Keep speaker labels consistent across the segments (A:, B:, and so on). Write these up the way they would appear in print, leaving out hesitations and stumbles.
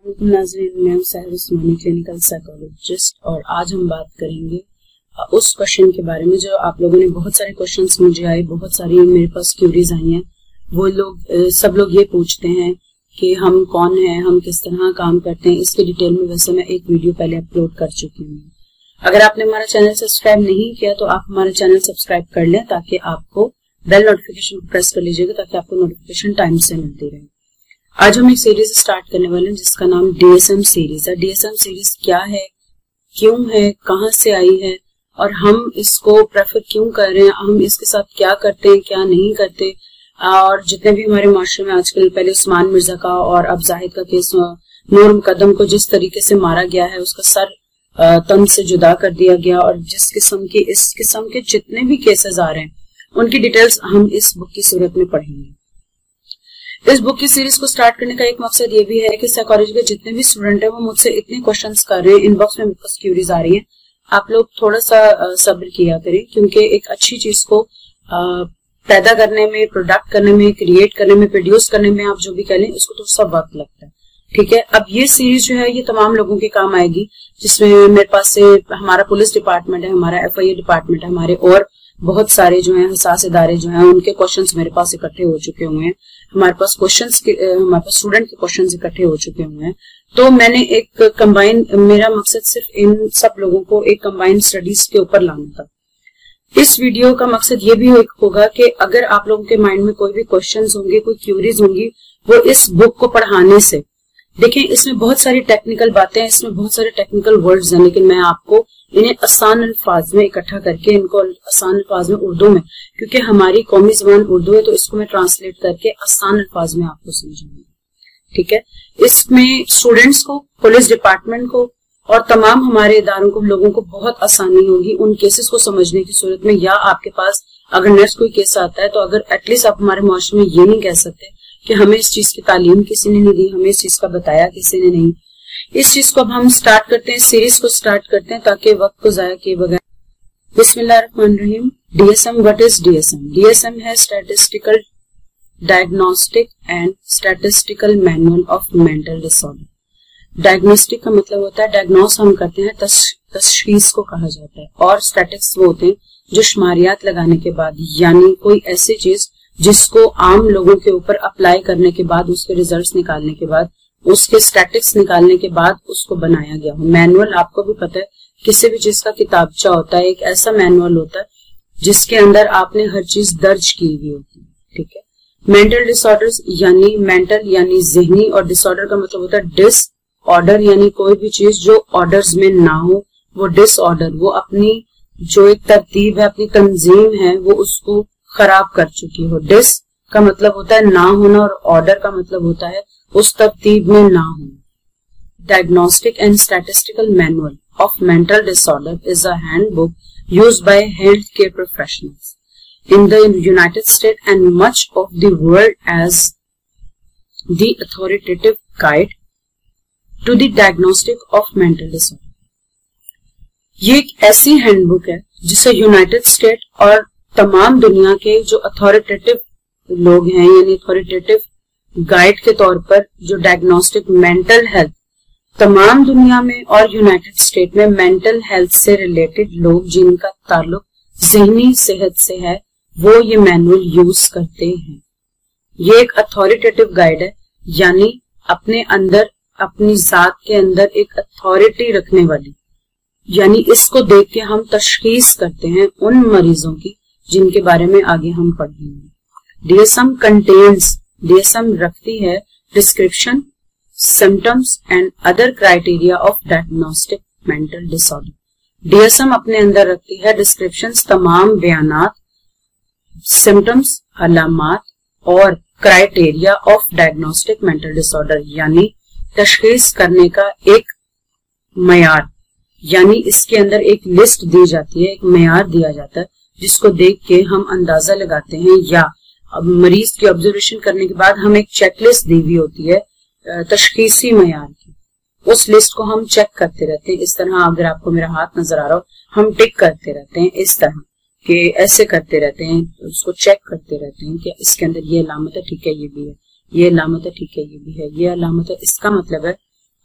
A: नाज़रीन, मैं साहिर उस्मानी clinical psychologist और आज हम बात करेंगे उस क्वेश्चन के बारे में जो आप लोगों ने बहुत सारे क्वेश्चंस मुझे आए, बहुत सारी मेरे पास क्यूरीज आई हैं। वो लोग सब लोग ये पूछते हैं कि हम कौन हैं, हम किस तरह काम करते हैं। इसके डिटेल में वैसे मैं एक वीडियो पहले अपलोड कर चुकी हूँ। अगर आपने हमारा चैनल सब्सक्राइब नहीं किया तो आप हमारा चैनल सब्सक्राइब कर लें ताकि आपको बेल नोटिफिकेशन को प्रेस कर लीजिएगा ताकि आपको नोटिफिकेशन टाइम से मिलती रहे। आज हम एक सीरीज स्टार्ट करने वाले हैं जिसका नाम डीएसएम सीरीज है। डीएसएम सीरीज क्या है, क्यों है, कहां से आई है और हम इसको प्रेफर क्यों कर रहे हैं, हम इसके साथ क्या करते हैं, क्या नहीं करते। और जितने भी हमारे माशरे में आजकल, पहले उस्मान मिर्जा का और अब जाहिद का केस, नूर मुकद्दम को जिस तरीके से मारा गया है, उसका सर तन से जुदा कर दिया गया, और जिस किस्म के इस किस्म के जितने भी केसेस आ रहे हैं उनकी डिटेल्स हम इस बुक की सूरत में पढ़ेंगे। इस बुक की सीरीज को स्टार्ट करने का एक मकसद ये भी है कि साइकोलॉजी के जितने भी स्टूडेंट हैं वो मुझसे इतने क्वेश्चंस कर रहे हैं, इनबॉक्स में मेरे पास क्यूरीज आ रही हैं। आप लोग थोड़ा सा सब्र किया करें क्योंकि एक अच्छी चीज को पैदा करने में, प्रोडक्ट करने में, क्रिएट करने में, प्रोड्यूस करने में, आप जो भी कह लें, उसको थोड़ा सा वक्त लगता है। ठीक है, अब ये सीरीज जो है ये तमाम लोगों के काम आएगी, जिसमें मेरे पास से हमारा पुलिस डिपार्टमेंट है, हमारा एफआईए डिपार्टमेंट है, हमारे और बहुत सारे जो हैं हसास इदारे जो हैं उनके क्वेश्चंस मेरे पास इकट्ठे हो चुके हुए हैं। हमारे पास स्टूडेंट के क्वेश्चंस इकट्ठे हो चुके हुए हैं। तो मैंने एक कंबाइन, मेरा मकसद सिर्फ इन सब लोगों को एक कंबाइन स्टडीज के ऊपर लाना था। इस वीडियो का मकसद ये भी होगा कि अगर आप लोगों के माइंड में कोई भी क्वेश्चंस होंगे, कोई क्यूरीज होंगी, वो इस बुक को पढ़ाने से, देखें इसमें बहुत सारी टेक्निकल बातें हैं, इसमें बहुत सारे टेक्निकल वर्ड्स हैं, लेकिन मैं आपको इन्हें आसान अल्फाज में इकट्ठा करके, इनको आसान अल्फाज में उर्दू में, क्योंकि हमारी कौमी ज़बान उर्दू है तो इसको मैं ट्रांसलेट करके आसान अल्फाज में आपको समझाऊंगी। ठीक है, इसमें स्टूडेंट्स को, पुलिस डिपार्टमेंट को और तमाम हमारे इदारों को, लोगों को बहुत आसानी होगी उन केसेस को समझने की सूरत में। या आपके पास अगर नेक्स्ट कोई केस आता है तो अगर एटलीस्ट आप हमारे मुआशरे में ये नहीं कह सकते कि हमें इस चीज की तालीम किसी ने नहीं दी, हमें इस चीज का बताया किसी ने नहीं। इस चीज को अब हम स्टार्ट करते हैं, सीरीज को स्टार्ट करते हैं ताकि वक्त को जाया किए बगैर। बिस्मिल्लाहिर्रहमानिर्रहीम। DSM, what is DSM? DSM है statistical diagnostic and statistical manual of mental disorder. Diagnostic का मतलब होता है, डायग्नोस हम करते हैं, तशखीस को कहा जाता है, और स्टैटिक्स वो होते हैं जो शुमारियात लगाने के बाद, यानी कोई ऐसी चीज जिसको आम लोगों के ऊपर अप्लाई करने के बाद, उसके रिजल्ट्स निकालने के बाद, उसके स्टैटिक्स निकालने के बाद उसको बनाया गया हो। मैनुअल आपको भी पता है, किसी भी चीज का किताबचा होता है, एक ऐसा मैनुअल होता है जिसके अंदर आपने हर चीज दर्ज की हुई होती है। ठीक है, मेंटल डिसऑर्डर्स यानी मेंटल यानी जहनी, और डिसऑर्डर का मतलब होता है डिसऑर्डर, यानी कोई भी चीज जो ऑर्डर्स में ना हो, वो डिसऑर्डर, वो अपनी जो एक तरतीब है, अपनी तंजीम है, वो उसको खराब कर चुकी हो। डिस का मतलब होता है ना होना और ऑर्डर का मतलब होता है उस तरतीब में ना होना। Diagnostic and statistical manual of mental disorder is a handbook used by health care professionals in the United States and much of the world as the authoritative guide to the diagnostic of mental disorder. ये एक ऐसी handbook है जिसे United state और तमाम दुनिया के जो अथॉरिटेटिव लोग हैं, यानी अथॉरिटेटिव गाइड के तौर पर जो डायग्नोस्टिक मेंटल हेल्थ, तमाम दुनिया में और यूनाइटेड स्टेट में मेंटल हेल्थ से रिलेटेड लोग जिनका ताल्लुक ज़हनी सेहत से है, वो ये मैनुअल यूज करते हैं। ये एक अथॉरिटेटिव गाइड है, यानी अपने अंदर, अपनी जात के अंदर एक अथॉरिटी रखने वाली, यानी इसको देख के हम तशखीस करते हैं उन मरीजों की जिनके बारे में आगे हम पढ़ेंगे। डीएसएम कंटेन्स, डीएसएम रखती है description, symptoms and other criteria of diagnostic mental disorder. DSM अपने अंदर रखती है डिस्क्रिप्शंस, तमाम बयानात, सिम्टम्स, अलामात और criteria of diagnostic mental disorder, यानी तशखीस करने का एक मयार, यानी इसके अंदर एक लिस्ट दी जाती है, एक मयार दिया जाता है जिसको देख के हम अंदाजा लगाते हैं, या मरीज की ऑब्जर्वेशन करने के बाद हम एक चेकलिस्ट दी हुई होती है तशखीसी मयार की, उस लिस्ट को हम चेक करते रहते हैं। इस तरह, अगर आपको मेरा हाथ नजर आ रहा हो, हम टिक करते रहते हैं इस तरह कि ऐसे करते रहते हैं, उसको चेक करते रहते हैं कि इसके अंदर ये अलामत है, ठीक है ये भी है, ये अलामत है, ठीक है ये भी है, ये अलामत है। इसका मतलब है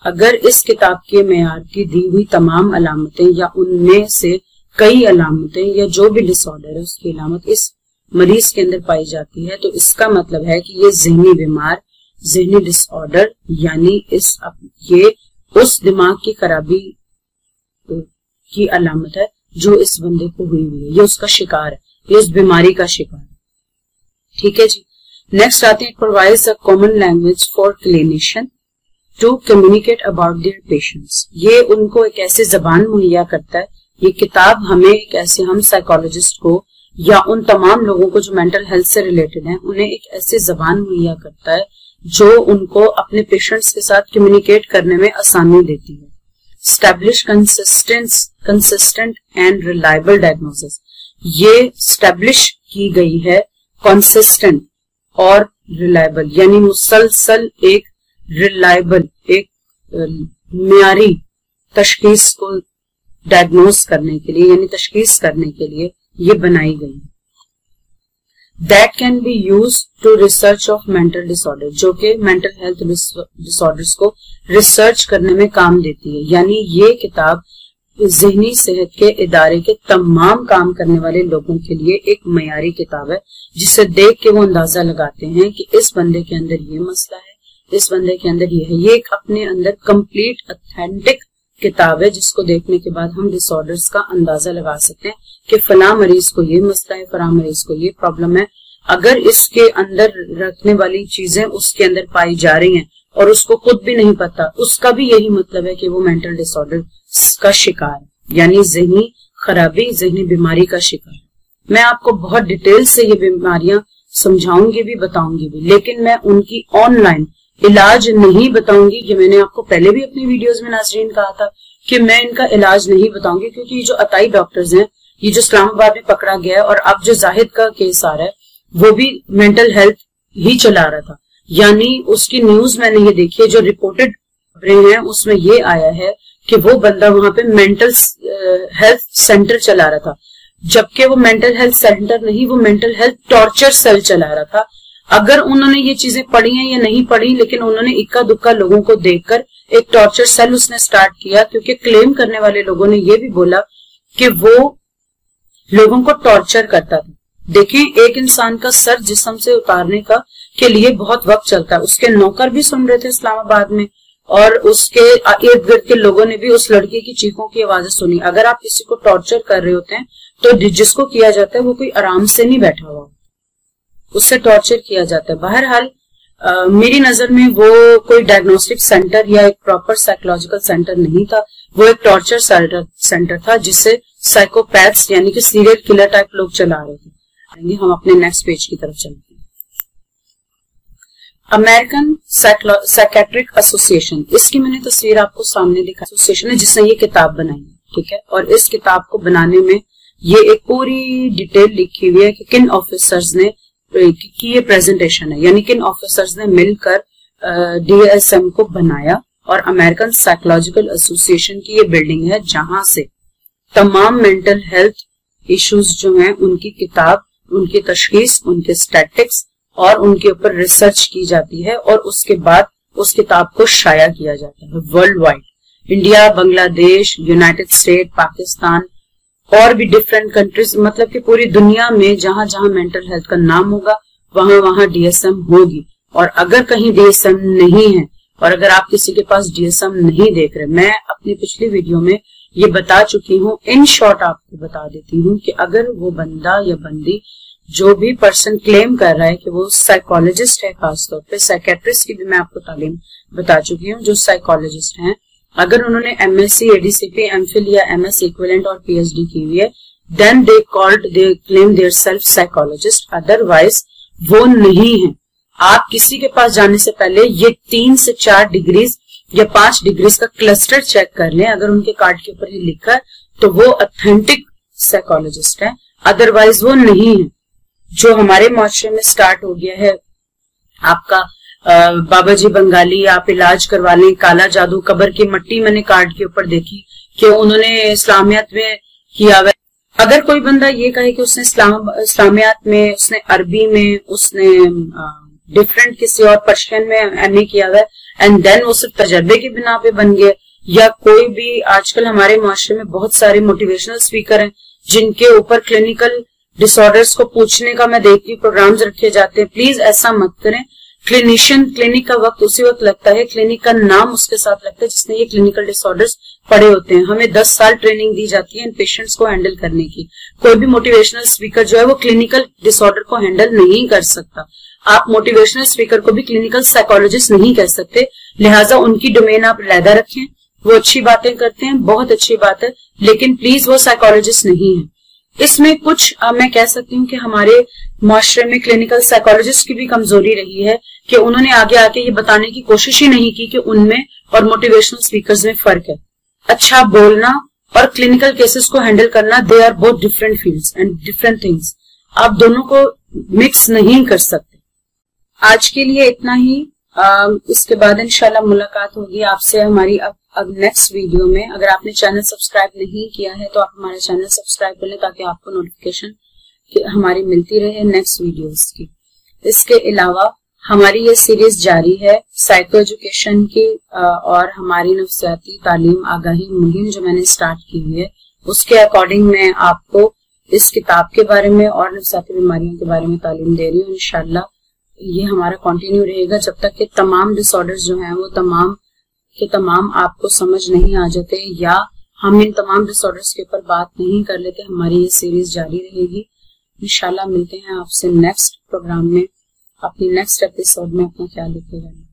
A: अगर इस किताब के मेयार की दी हुई तमाम अलामतें या उनमें से कई अलामतें या जो भी डिसऑर्डर है उसकी अलामत इस मरीज के अंदर पाई जाती है तो इसका मतलब है कि ये जहनी बीमार, जहनी डिसऑर्डर यानी ये उस दिमाग की खराबी की अलामत है जो इस बंदे को हुई है, ये उसका शिकार है, ये उस बीमारी का शिकार है। ठीक है जी। नेक्स्ट आते हैं, provides a common language for clinician to communicate about their patients. ये उनको एक ऐसी जबान मुहैया करता है, ये किताब हमें एक ऐसे, हम साइकोलॉजिस्ट को या उन तमाम लोगों को जो मेंटल हेल्थ से रिलेटेड हैं, उन्हें एक ऐसी जबान मुहैया करता है जो उनको अपने पेशेंट्स के साथ कम्युनिकेट करने में आसानी देती है। Establish consistent and reliable diagnosis, ये स्टैब्लिश की गई है कंसिस्टेंट और रिलायबल यानी मुसलसल एक रिलायबल, एक मियारी तशखीस को डायग्नोस करने के लिए यानी तशखीस करने के लिए ये बनाई गई है। That can be use to research of mental disorder, जो कि मेंटल हेल्थ डिसऑर्डर्स को रिसर्च करने में काम देती है। यानी ये किताब ज़हनी सेहत के इदारे के तमाम काम करने वाले लोगों के लिए एक मयारी किताब है, जिसे देख के वो अंदाजा लगाते हैं कि इस बंदे के अंदर ये मसला है, इस बंदे के अंदर ये है। ये एक अपने अंदर कंप्लीट ऑथेंटिक किताब है जिसको देखने के बाद हम डिसऑर्डर्स का अंदाजा लगा सकते हैं कि फला मरीज को ये मसला है, फला मरीज को ये प्रॉब्लम है। अगर इसके अंदर रखने वाली चीजें उसके अंदर पाई जा रही हैं और उसको खुद भी नहीं पता, उसका भी यही मतलब है कि वो मेंटल डिसऑर्डर का शिकार है, यानी ज़हनी खराबी, ज़हनी बीमारी का शिकार है। मैं आपको बहुत डिटेल से ये बीमारियां समझाऊंगी भी, बताऊंगी भी, लेकिन मैं उनकी ऑनलाइन इलाज नहीं बताऊंगी। ये मैंने आपको पहले भी अपनी वीडियोस में नाज़रीन कहा था कि मैं इनका इलाज नहीं बताऊंगी, क्योंकि ये जो अताई डॉक्टर्स हैं, ये जो इस्लामाबाद में पकड़ा गया है और अब जो जाहिद का केस आ रहा है वो भी मेंटल हेल्थ ही चला रहा था, यानी उसकी न्यूज मैंने ये देखी है, जो रिपोर्टेड खबरें हैं उसमें ये आया है कि वो बंदा वहां पे मेंटल हेल्थ सेंटर चला रहा था, जबकि वो मेंटल हेल्थ सेंटर नहीं, वो मेंटल हेल्थ टॉर्चर सेल चला रहा था। अगर उन्होंने ये चीजें पढ़ी हैं या नहीं पढ़ी, लेकिन उन्होंने इक्का दुक्का लोगों को देखकर एक टॉर्चर सेल उसने स्टार्ट किया, क्योंकि क्लेम करने वाले लोगों ने ये भी बोला कि वो लोगों को टॉर्चर करता था। देखें, एक इंसान का सर जिस्म से उतारने का के लिए बहुत वक्त चलता है। उसके नौकर भी सुन रहे थे इस्लामाबाद में और उसके इर्द गिर्द के लोगों ने भी उस लड़के की चीखों की आवाजें सुनी। अगर आप किसी को टॉर्चर कर रहे होते हैं तो जिसको किया जाता है वो कोई आराम से नहीं बैठा हुआ, उससे टॉर्चर किया जाता है। बहरहाल मेरी नजर में वो कोई डायग्नोस्टिक सेंटर या एक प्रॉपर साइकोलॉजिकल सेंटर नहीं था, वो एक टॉर्चर सेंटर था जिसे साइकोपैथ्स यानी कि सीरियल किलर टाइप लोग चला रहे थे। हम अपने नेक्स्ट पेज की तरफ चलते हैं। अमेरिकन साइकेट्रिक एसोसिएशन, इसकी मैंने तस्वीर आपको सामने दिखा, एसोसिएशन है जिसने ये किताब बनाई है, ठीक है। और इस किताब को बनाने में ये एक पूरी डिटेल लिखी हुई है कि किन ऑफिसर्स ने की ये प्रेजेंटेशन है, यानी किन ऑफिसर्स ने मिलकर DSM को बनाया। और अमेरिकन साइकोलॉजिकल एसोसिएशन की ये बिल्डिंग है जहां से तमाम मेंटल हेल्थ इश्यूज जो हैं उनकी किताब, उनकी तशखीस, उनके स्टैटिक्स और उनके ऊपर रिसर्च की जाती है और उसके बाद उस किताब को शाया किया जाता है world wide. India, Bangladesh, United state, Pakistan और भी डिफरेंट कंट्रीज, मतलब कि पूरी दुनिया में जहां जहां मेंटल हेल्थ का नाम होगा वहां वहां DSM होगी। और अगर कहीं DSM नहीं है और अगर आप किसी के पास DSM नहीं देख रहे, मैं अपनी पिछली वीडियो में ये बता चुकी हूँ, इन शॉर्ट आपको बता देती हूँ कि अगर वो बंदा या बंदी, जो भी पर्सन क्लेम कर रहा है कि वो साइकोलॉजिस्ट है, खासतौर पे साइकेट्रिस्ट की भी मैं आपको तालीम बता चुकी हूँ, जो साइकोलॉजिस्ट हैं, अगर उन्होंने MSc, ADCP, MPhil या MS इक्विवेलेंट और PhD की हुई है, then they claim their self psychologist, otherwise वो नहीं है। आप किसी के पास जाने से पहले ये 3 से 4 डिग्रीज या 5 डिग्रीज का क्लस्टर चेक कर लें। अगर उनके कार्ड के ऊपर ये लिखा है तो वो ऑथेंटिक साइकोलॉजिस्ट है, अदरवाइज वो नहीं है। जो हमारे माशरे में स्टार्ट हो गया है आपका बाबा जी बंगाली, आप इलाज करवा लें, काला जादू, कब्र की मट्टी मैंने कार्ड के ऊपर देखी कि उन्होंने इस्लामियत में किया हुआ। अगर कोई बंदा ये कहे कि उसने इस्लामियत में, उसने अरबी में, उसने डिफरेंट किसी और पर्शियन में एमए किया हुआ है एंड देन वो सिर्फ तजर्बे की बिना पे बन गया, या कोई भी आजकल हमारे मुआशरे में बहुत सारे मोटिवेशनल स्पीकर हैं जिनके ऊपर क्लिनिकल डिसऑर्डर्स को पूछने का मैं देखती हूँ प्रोग्राम्स रखे जाते हैं। प्लीज ऐसा मत करें। क्लिनिशियन, क्लिनिक का वक्त उसी वक्त लगता है, क्लिनिक का नाम उसके साथ लगता है जिसने ये क्लिनिकल डिसऑर्डर्स पढ़े होते हैं। हमें 10 साल ट्रेनिंग दी जाती है इन पेशेंट्स को हैंडल करने की। कोई भी मोटिवेशनल स्पीकर जो है वो क्लिनिकल डिसऑर्डर को हैंडल नहीं कर सकता। आप मोटिवेशनल स्पीकर को भी क्लिनिकल साइकोलॉजिस्ट नहीं कह सकते, लिहाजा उनकी डोमेन आप अलहदा रखें। वो अच्छी बातें करते हैं, बहुत अच्छी बात है, लेकिन प्लीज वो साइकोलॉजिस्ट नहीं है। इसमें कुछ मैं कह सकती हूँ कि हमारे मुआशरे में क्लिनिकल साइकोलॉजिस्ट की भी कमजोरी रही है कि उन्होंने आगे आके ये बताने की कोशिश ही नहीं की कि उनमें और मोटिवेशनल स्पीकर्स में फर्क है। अच्छा बोलना और क्लिनिकल केसेस को हैंडल करना, they are both different fields and different things. आप दोनों को मिक्स नहीं कर सकते। आज के लिए इतना ही। इसके बाद इंशाल्लाह मुलाकात होगी आपसे हमारी अब नेक्स्ट वीडियो में। अगर आपने चैनल सब्सक्राइब नहीं किया है तो आप हमारा चैनल सब्सक्राइब कर लें ताकि आपको नोटिफिकेशन हमारी मिलती रहे नेक्स्ट वीडियोस की। इसके अलावा हमारी ये सीरीज जारी है साइको एजुकेशन की और हमारी नफ्सियाती तालीम आगाही मुहिम जो मैंने स्टार्ट की हुई है उसके अकॉर्डिंग मैं आपको इस किताब के बारे में और नफ्सियाती बीमारियों के बारे में तालीम दे रही हूँ। इंशाल्लाह ये हमारा कंटिन्यू रहेगा जब तक कि तमाम डिसऑर्डर्स जो हैं वो तमाम के तमाम आपको समझ नहीं आ जाते या हम इन तमाम डिसऑर्डर्स के ऊपर बात नहीं कर लेते। हमारी ये सीरीज जारी रहेगी। इंशाल्लाह मिलते हैं आपसे नेक्स्ट प्रोग्राम में, अपनी नेक्स्ट एपिसोड में। अपना ख्याल रखिएगा।